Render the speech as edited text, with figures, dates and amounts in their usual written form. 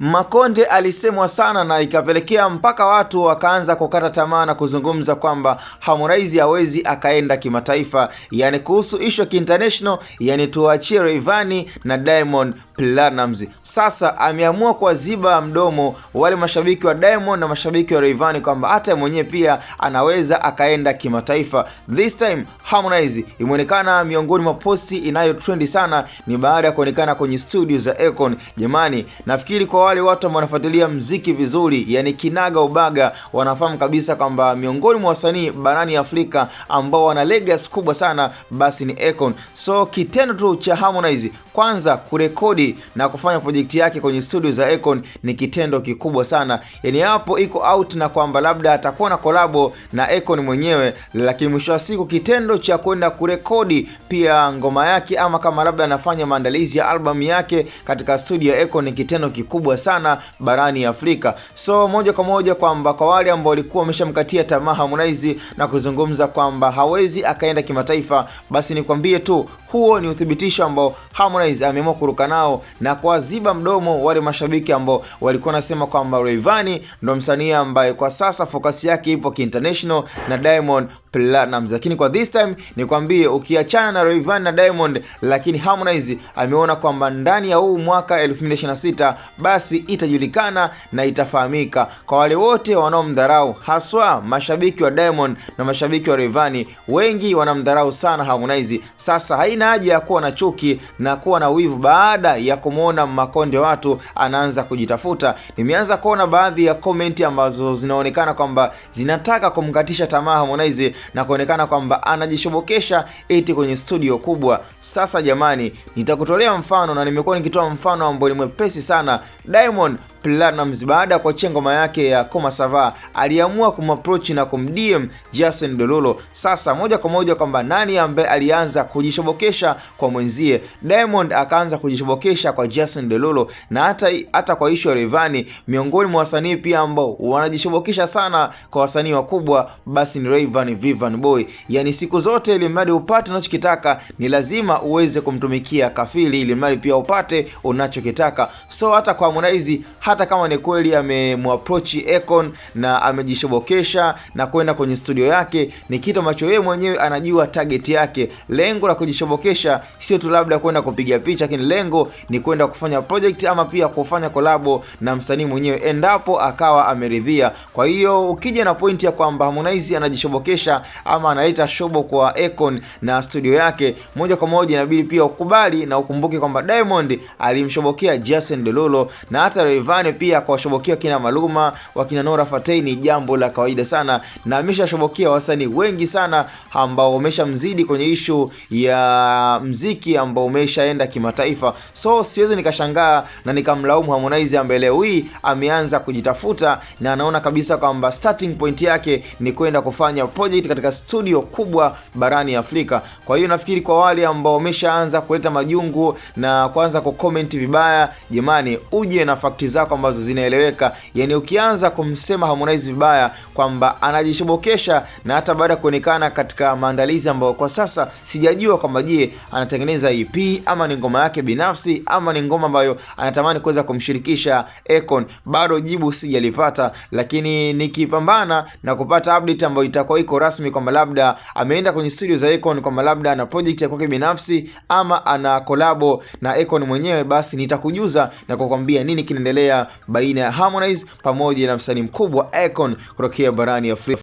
Makonde alisemwa sana na ikapelekea mpaka watu wakaanza kukata tamaa na kuzungumza kwamba Harmonize hawezi akaenda kimataifa, yani kuhusu issue international, yani tuachie Rayvanny na Diamond Platnumz. Sasa ameamua kuwaziba mdomo wale mashabiki wa Diamond na mashabiki wa Rayvanny kwamba hata mwenyewe pia anaweza akaenda kimataifa. This time Harmonize imeonekana miongoni mwa posti inayo trendi sana ni baada ya kuonekana kwenye studio za Akon. Jamani, nafikiri kwa wale watu ambao wanafuatilia muziki vizuri, yani kinaga ubaga, wanafahamu kabisa kwamba miongoni mwa wasanii barani Afrika ambao wana legacy kubwa sana basi ni Akon. So kitendo tu cha Harmonize kwanza kurekodi na kufanya project yake kwenye studio za Akon ni kitendo kikubwa sana. Yani hapo iko out na kwamba labda atakuwa na collabo na Akon mwenyewe, lakini mwisho wa siku kitendo cha kwenda kurekodi pia ngoma yake ama kama labda anafanya maandalizi ya album yake katika studio ya Akon ni kitendo kikubwa sana barani Afrika. So moja kwa moja kwamba kwa wale ambao walikuwa wameshamkatia tamaa Harmonize na kuzungumza kwamba hawezi akaenda kimataifa, basi nikwambie tu huo ni uthibitisho ambao Harmonize ameamua kuruka nao na kuwaziba mdomo wale mashabiki ambao walikuwa nasema kwamba Rayvanny ndo msanii ambaye kwa sasa focus yake ipo international na Diamond Platnumz. Lakini kwa this time nikwambie, ukiachana na Rayvanny na Diamond, lakini Harmonize ameona kwamba ndani ya huu mwaka 2026 basi itajulikana na itafahamika kwa wale wote wanaomdharau, haswa mashabiki wa Diamond na mashabiki wa Rayvanny. Wengi wanamdharau sana Harmonize. Sasa haina haja ya kuwa na chuki na kuwa na wivu baada ya kumuona Makonde watu anaanza kujitafuta. Nimeanza kuona baadhi ya comment ambazo zinaonekana kwamba zinataka kumkatisha tamaa Harmonize na kuonekana kwamba anajishobokesha eti kwenye studio kubwa. Sasa jamani, nitakutolea mfano na nimekuwa nikitoa mfano ambao ni mwepesi sana. Diamond Platnumz baada ya kuachia ngoma yake ya Koma Sava aliamua kumapproach na kumdm Jason Derulo. Sasa moja kwa moja kwamba nani ambaye alianza kujishobokesha kwa mwenzie? Diamond akaanza kujishobokesha kwa Jason Derulo, na hata kwa issue ya Rayvanny, miongoni mwa wasanii pia ambao wanajishobokesha sana kwa wasanii wakubwa basi ni Rayvanny Vivian Boy. Yani siku zote ili mradi upate unachokitaka ni lazima uweze kumtumikia kafili ili mradi pia upate unachokitaka. So hata kwa Harmonize, hata kama ni kweli amemapproach Akon na amejishobokesha na kwenda kwenye studio yake, ni kitu ambacho yeye mwenyewe anajua target yake. Lengo la kujishobokesha sio tu labda kwenda kupiga picha, lakini lengo ni kwenda kufanya project ama pia kufanya collabo na msanii mwenyewe endapo akawa ameridhia. Kwa hiyo ukija na point ya kwamba Harmonize anajishobokesha ama analeta shobo kwa Akon na studio yake, moja kwa moja inabidi pia ukubali na ukumbuke kwamba Diamond alimshobokea Jason Derulo na hata Rayvanny pia kwa shobokea kina Maluma, wakina Nora Fatei ni jambo la kawaida sana, na ameshashobokea wasanii wengi sana ambao wameshamzidi kwenye issue ya mziki ambao umeshaenda kimataifa. So siwezi nikashangaa na nikamlaumu Harmonize ambaye leo hii ameanza kujitafuta na anaona kabisa kwamba starting point yake ni kwenda kufanya project katika studio kubwa barani Afrika. Kwa hiyo nafikiri kwa wale ambao wameshaanza kuleta majungu na kuanza kucomment vibaya, jamani, uje na fakti zako ambazo zinaeleweka. Yani ukianza kumsema Harmonize vibaya kwamba anajishobokesha na hata baada kuonekana katika maandalizi ambayo kwa sasa sijajua kwamba je anatengeneza EP ama ni ngoma yake binafsi ama ni ngoma ambayo anatamani kuweza kumshirikisha Akon, bado jibu sijalipata. Lakini nikipambana na kupata update ambayo itakuwa iko rasmi kwamba labda ameenda kwenye studio za Akon, kwamba labda ana project ya kwake binafsi ama ana collabo na Akon mwenyewe, basi nitakujuza na kukwambia nini kinaendelea baina ya Harmonize pamoja na msanii mkubwa Akon kutokea barani Afrika.